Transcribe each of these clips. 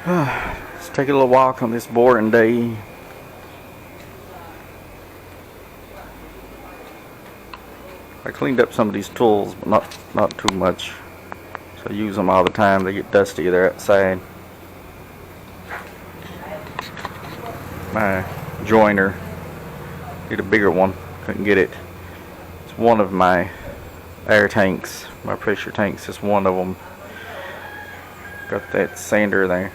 Let's take a little walk on this boring day. I cleaned up some of these tools, but not too much. So I use them all the time. They get dusty. They're outside. My joiner, get a bigger one. Couldn't get it. It's one of my air tanks, my pressure tanks. It's one of them. Got that sander there.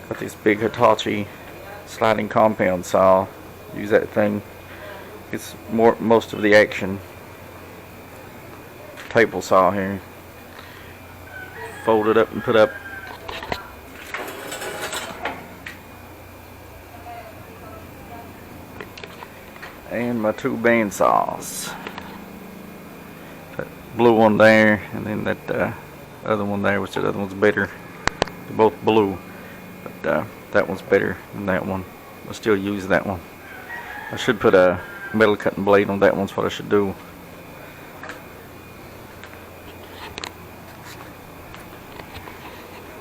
Got this big Hitachi sliding compound saw. Use that thing. It's most of the action. Table saw here. Fold it up and put up. And my two band saws. That blue one there, and then that other one there, which the other one's better. They're both blue, but that one's better than that one. I'll still use that one. I should put a metal cutting blade on that one's what I should do.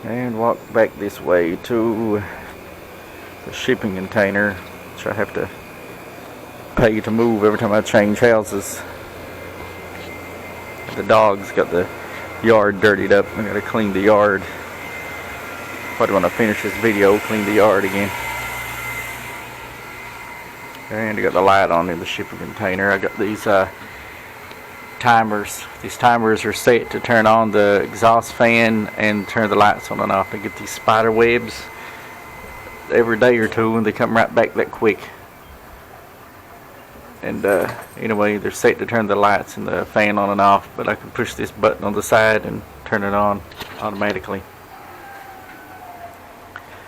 And walk back this way to the shipping container, which I have to pay to move every time I change houses. The dog's got the yard dirtied up. I gotta clean the yard. Probably when I finish this video, clean the yard again. And I got the light on in the shipping container. I got these timers. These timers are set to turn on the exhaust fan and turn the lights on and off. I get these spider webs every day or two, and they come right back that quick. And anyway, they're set to turn the lights and the fan on and off, but I can push this button on the side and turn it on automatically.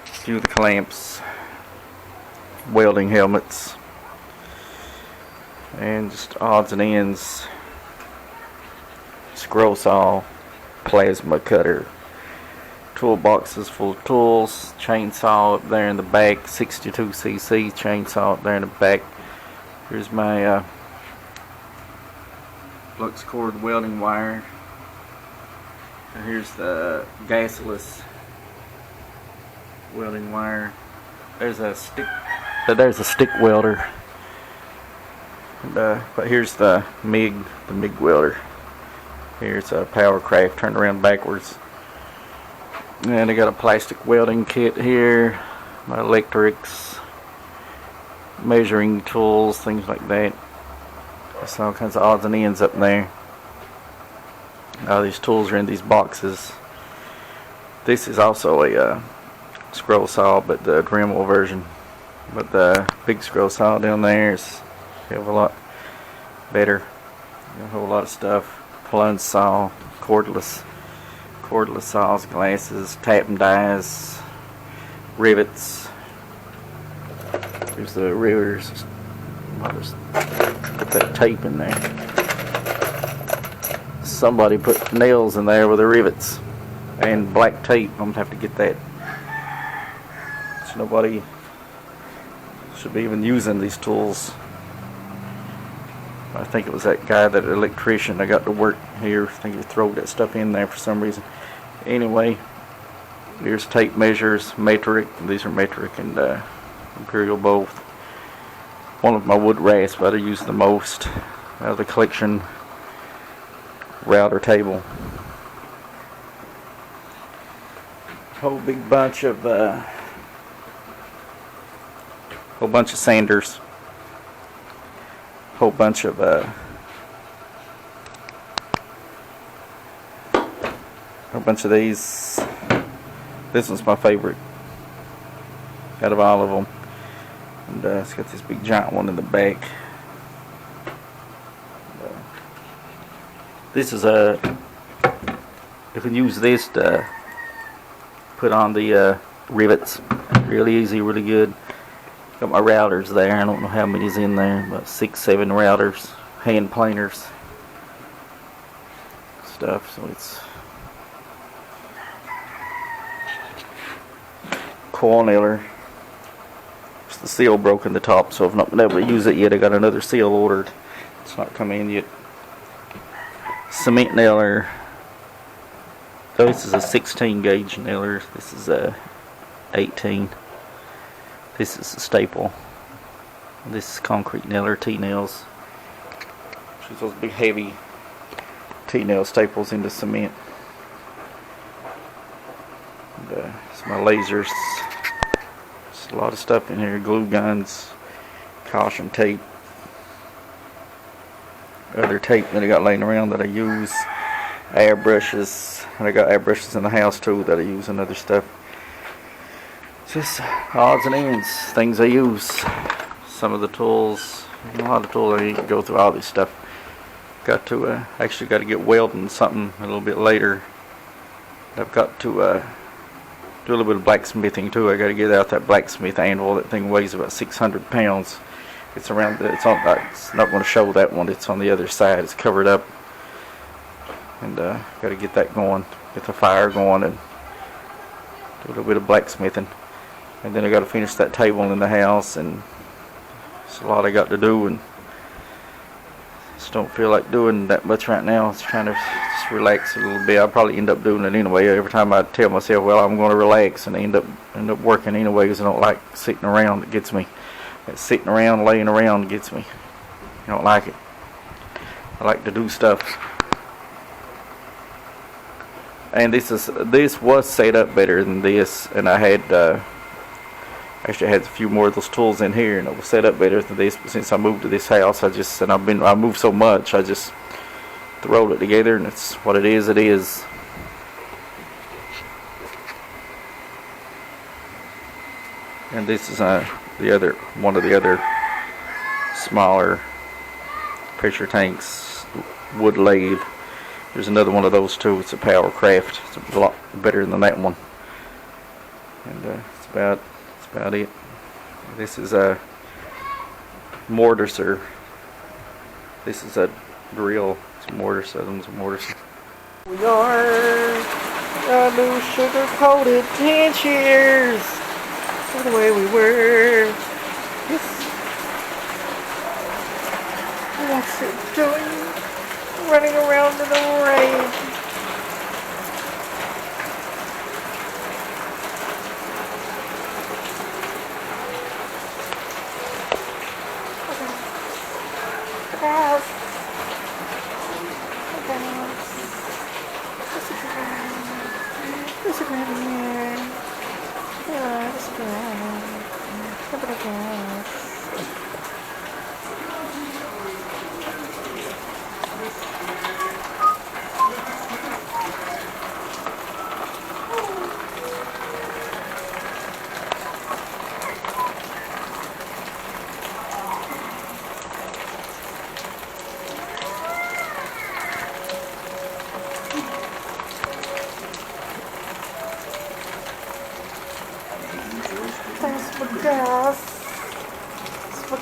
A few of the clamps, welding helmets, and just odds and ends. Scroll saw, plasma cutter, toolboxes full of tools, chainsaw up there in the back, 62cc chainsaw up there in the back. Here's my flux cord welding wire. And here's the gasless welding wire. There's a stick welder. And, but here's the MIG welder. Here's a power craft turned around backwards. And I got a plastic welding kit here. My electrics, measuring tools, things like that. There's all kinds of odds and ends up there. All these tools are in these boxes. This is also a scroll saw, but the Dremel version. But the big scroll saw down there is a hell of a lot better. A whole lot of stuff. Plunge saw, cordless saws, glasses, tap and dies, rivets. Here's the rivers. I'll just put that tape in there. Somebody put nails in there with the rivets and black tape. I'm gonna have to get that. So nobody should be even using these tools. I think it was that guy, that electrician I got to work here. I think he threw that stuff in there for some reason. Anyway, here's tape measures, metric. These are metric and imperial both. One of my wood rasps I use the most out of the collection. Router table. Whole big bunch of sanders. Whole bunch of these. This one's my favorite out of all of them, and it's got this big giant one in the back. This is you can use this to put on the rivets. Really easy, really good. Got my routers there. I don't know how many's in there, but 6-7 routers, hand planers, stuff. So it's coil nailer. It's the seal broke in the top, so I've not been able to use it yet. I got another seal ordered. It's not come in yet. Cement nailer. Those This is a 16 gauge nailer. This is a 18. This is a staple. This is concrete nailer, T-nails. She's those big heavy T-nail staples into cement. And, it's my lasers. There's a lot of stuff in here. Glue guns, caution tape, other tape that I got laying around that I use, airbrushes, and I got airbrushes in the house too that I use and other stuff. Just odds and ends, things I use. Some of the tools, a lot of tools. I need to go through all this stuff. Got to actually got to get welding something a little bit later. I've got to do a little bit of blacksmithing too. I got to get out that blacksmith anvil. That thing weighs about 600 pounds. It's around. It's on. It's not going to show that one. It's on the other side. It's covered up. And got to get that going. Get the fire going and do a little bit of blacksmithing. And then I got to finish that table in the house, and it's a lot I got to do, and just don't feel like doing that much right now. It's trying to just relax a little bit. I'll probably end up doing it anyway. Every time I tell myself, well, I'm going to relax, and I end up working anyway, because I don't like sitting around. It gets me. That sitting around, laying around gets me. I don't like it. I like to do stuff. And this was set up better than this, and I had actually I had a few more of those tools in here, and it was set up better than this. But since I moved to this house, I moved so much, I just throw it together, and it's what it is. It is. And this is one of the other smaller pressure tanks, wood lathe. There's another one of those too. It's a Power Craft. It's a lot better than that one. And that's about it. This is a mortiser. This is a drill. It's a mortiser. That one's a mortiser. We are a new sugar-coated 10 years. That's the way we were. What's it doing? Running around in the rain.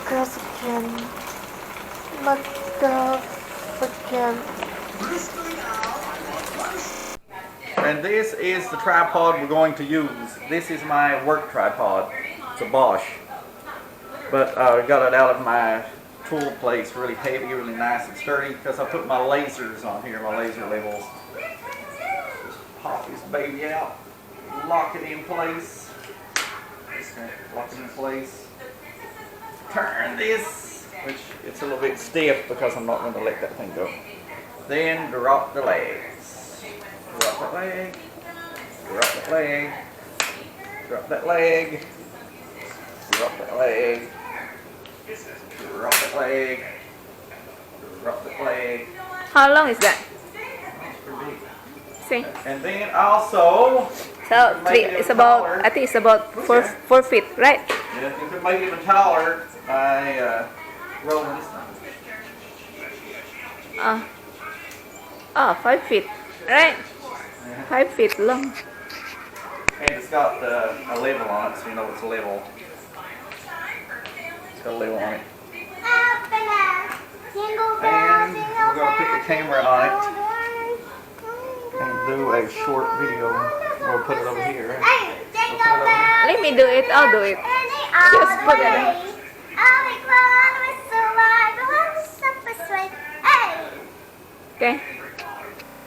Gas again. Not gas again. And this is the tripod we're going to use. This is my work tripod. It's a Bosch. But I got it out of my tool place, really heavy, really nice and sturdy, because I put my lasers on here, my laser levels. Just pop this baby out, lock it in place. Lock it in place. Turn this, which it's a little bit stiff because I'm not going to let that thing go. Then drop the legs. Drop that leg. Drop that leg. Drop that leg. Drop that leg. Drop that leg. Drop that leg. How long is that? That's pretty big. See? And then also, so it's about, I think it's about 4 feet, right? Yeah, you can make it even taller by rolling this thing. 5 feet, right? 5 feet long. And it's got a level on it, so you know it's a level. It's got a level on it. And we're going to put the camera on it and do a short video. We'll put it over here. We'll put it over here. Let me do it, I'll do it. Just put it in. Okay.